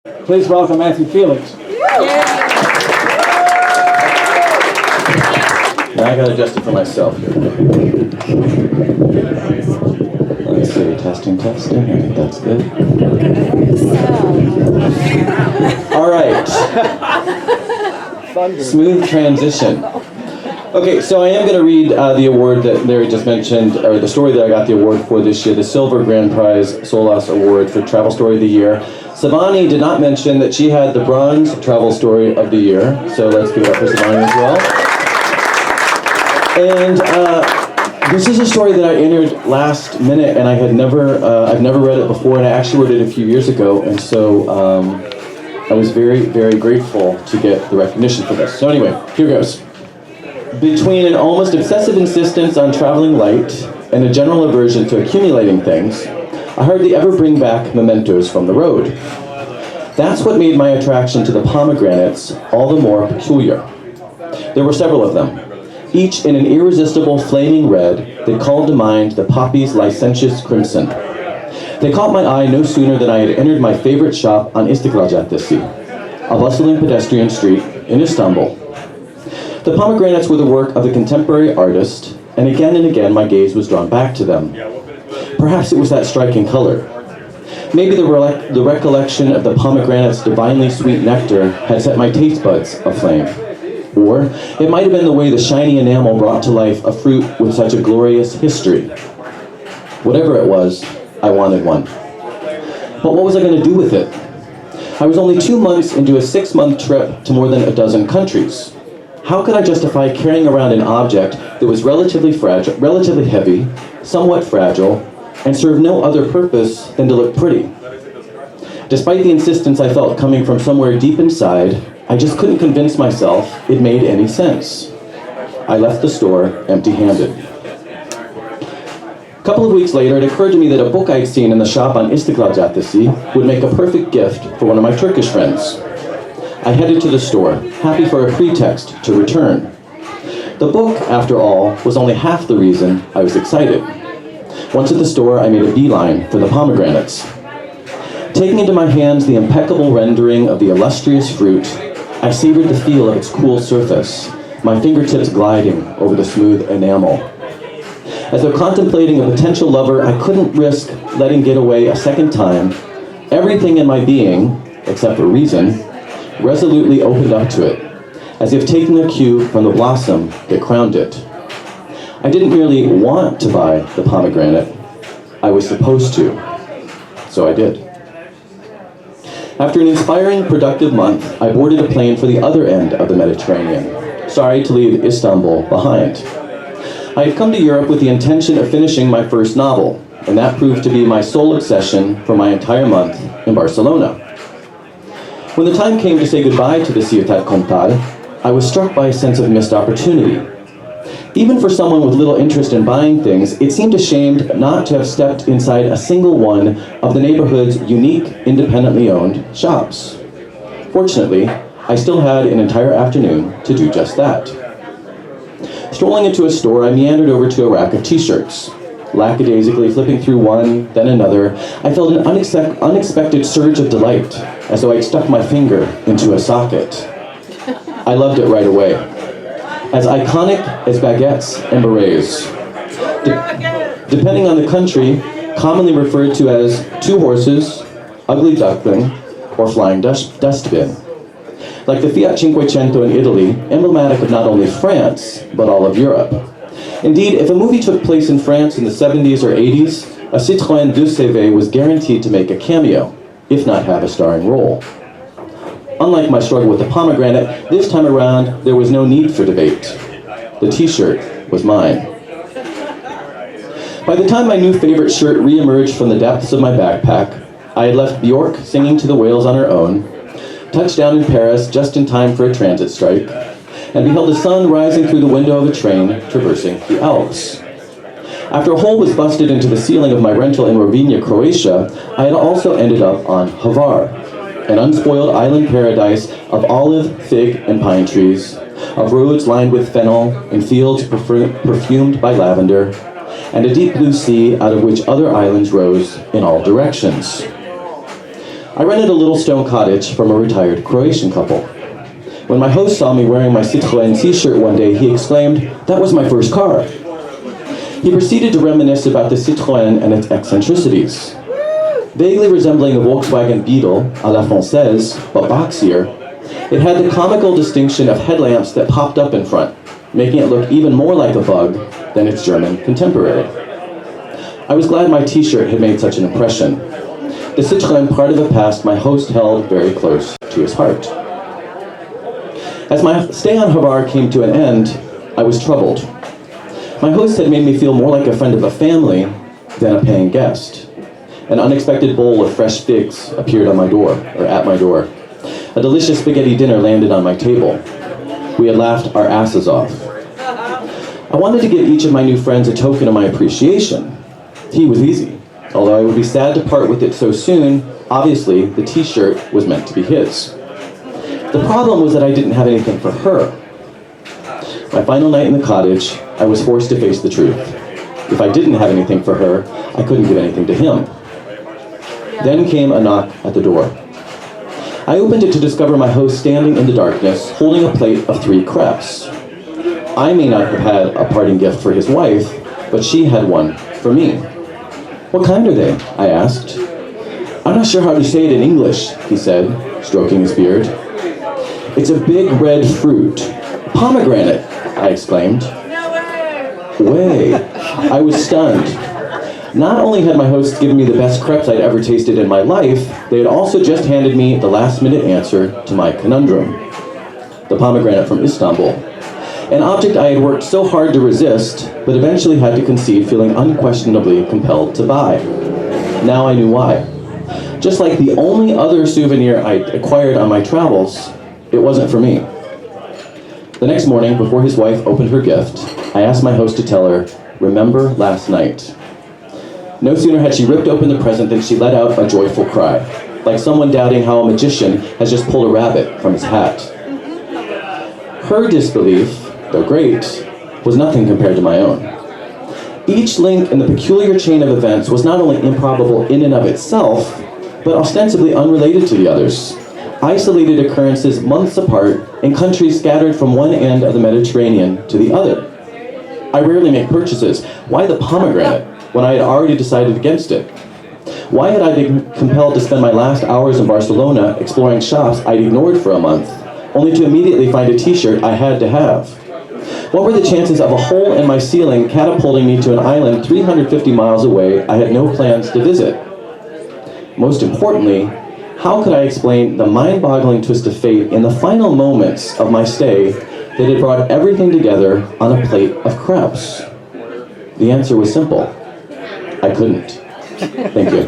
Please welcome Matthew Felix. Now I gotta adjust it for myself here. Let's see, testing. I think that's good. All right. Smooth transition. Okay, so I am going to read the award that Larry just mentioned, or the story that I got the award for this year, the Silver Grand Prize Solas Award for Travel Story of the Year. Savani did not mention that she had the Bronze Travel Story of the Year, so let's give it up for Savani as well. And this is a story that I entered last minute, and I've never read it before, and I actually wrote it a few years ago, and so I was very, very grateful to get the recognition for this. So anyway, here goes. Between an almost obsessive insistence on traveling light and a general aversion to accumulating things, I hardly ever bring back mementos from the road. That's what made my attraction to the pomegranates all the more peculiar. There were several of them, each in an irresistible flaming red that called to mind the poppy's licentious crimson. They caught my eye no sooner than I had entered my favorite shop on Istiklal Caddesi, a bustling pedestrian street in Istanbul. The pomegranates were the work of a contemporary artist, and again my gaze was drawn back to them. Perhaps it was that striking color. Maybe the recollection of the pomegranate's divinely sweet nectar had set my taste buds aflame. Or it might have been the way the shiny enamel brought to life a fruit with such a glorious history. Whatever it was, I wanted one. But what was I going to do with it? I was only 2 months into a 6-month trip to more than a dozen countries. How could I justify carrying around an object that was relatively heavy, somewhat fragile, and served no other purpose than to look pretty? Despite the insistence I felt coming from somewhere deep inside, I just couldn't convince myself it made any sense. I left the store empty-handed. A couple of weeks later, it occurred to me that a book I'd seen in the shop on Istiklal Caddesi would make a perfect gift for one of my Turkish friends. I headed to the store, happy for a pretext to return. The book, after all, was only half the reason I was excited. Once at the store, I made a beeline for the pomegranates. Taking into my hands the impeccable rendering of the illustrious fruit, I savored the feel of its cool surface, my fingertips gliding over the smooth enamel. As though contemplating a potential lover I couldn't risk letting get away a second time, everything in my being, except for reason, resolutely opened up to it, as if taking a cue from the blossom that crowned it. I didn't merely want to buy the pomegranate, I was supposed to, so I did. After an inspiring, productive month, I boarded a plane for the other end of the Mediterranean, sorry to leave Istanbul behind. I had come to Europe with the intention of finishing my first novel, and that proved to be my sole obsession for my entire month in Barcelona. When the time came to say goodbye to the Ciutat Comtal, I was struck by a sense of missed opportunity. Even for someone with little interest in buying things, it seemed a shame not to have stepped inside a single one of the neighborhood's unique, independently owned shops. Fortunately, I still had an entire afternoon to do just that. Strolling into a store, I meandered over to a rack of t-shirts. Lackadaisically flipping through one, then another, I felt an unexpected surge of delight, as though I'd stuck my finger into a socket. I loved it right away. As iconic as baguettes and berets. Depending on the country, commonly referred to as two horses, ugly duckling, or flying dustbin. Like the Fiat Cinquecento in Italy, emblematic of not only France, but all of Europe. Indeed, if a movie took place in France in the 70s or 80s, a Citroën 2CV was guaranteed to make a cameo, if not have a starring role. Unlike my struggle with the pomegranate, this time around, there was no need for debate. The t-shirt was mine. By the time my new favorite shirt re-emerged from the depths of my backpack, I had left Bjork singing to the whales on her own, touched down in Paris just in time for a transit strike, and beheld the sun rising through the window of a train traversing the Alps. After a hole was busted into the ceiling of my rental in Rovinj, Croatia, I had also ended up on Hvar, an unspoiled island paradise of olive, fig, and pine trees, of roads lined with fennel and fields perfumed by lavender, and a deep blue sea out of which other islands rose in all directions. I rented a little stone cottage from a retired Croatian couple. When my host saw me wearing my Citroën t-shirt one day, he exclaimed, "That was my first car." He proceeded to reminisce about the Citroën and its eccentricities. Vaguely resembling a Volkswagen Beetle, à la française, but boxier, it had the comical distinction of headlamps that popped up in front, making it look even more like a bug than its German contemporary. I was glad my t-shirt had made such an impression. The Citroën part of the past my host held very close to his heart. As my stay on Hvar came to an end, I was troubled. My host had made me feel more like a friend of a family than a paying guest. An unexpected bowl of fresh figs appeared on my door, or at my door. A delicious spaghetti dinner landed on my table. We had laughed our asses off. I wanted to give each of my new friends a token of my appreciation. Tea was easy. Although I would be sad to part with it so soon, obviously the t-shirt was meant to be his. The problem was that I didn't have anything for her. My final night in the cottage, I was forced to face the truth. If I didn't have anything for her, I couldn't give anything to him. Then came a knock at the door. I opened it to discover my host standing in the darkness, holding a plate of 3 crepes. I may not have had a parting gift for his wife, but she had one for me. "What kind are they?" I asked. "I'm not sure how to say it in English," he said, stroking his beard. "It's a big red fruit. Pomegranate," I exclaimed. No way! I was stunned. Not only had my host given me the best crepes I'd ever tasted in my life, they had also just handed me the last-minute answer to my conundrum. The pomegranate from Istanbul. An object I had worked so hard to resist, but eventually had to concede, feeling unquestionably compelled to buy. Now I knew why. Just like the only other souvenir I'd acquired on my travels, it wasn't for me. The next morning, before his wife opened her gift, I asked my host to tell her, "Remember last night?" No sooner had she ripped open the present than she let out a joyful cry, like someone doubting how a magician has just pulled a rabbit from his hat. Her disbelief, though great, was nothing compared to my own. Each link in the peculiar chain of events was not only improbable in and of itself, but ostensibly unrelated to the others. Isolated occurrences months apart in countries scattered from one end of the Mediterranean to the other. I rarely make purchases. Why the pomegranate when I had already decided against it? Why had I been compelled to spend my last hours in Barcelona exploring shops I'd ignored for a month, only to immediately find a t-shirt I had to have? What were the chances of a hole in my ceiling catapulting me to an island 350 miles away I had no plans to visit? Most importantly, how could I explain the mind-boggling twist of fate in the final moments of my stay that had brought everything together on a plate of crepes? The answer was simple. I couldn't. Thank you.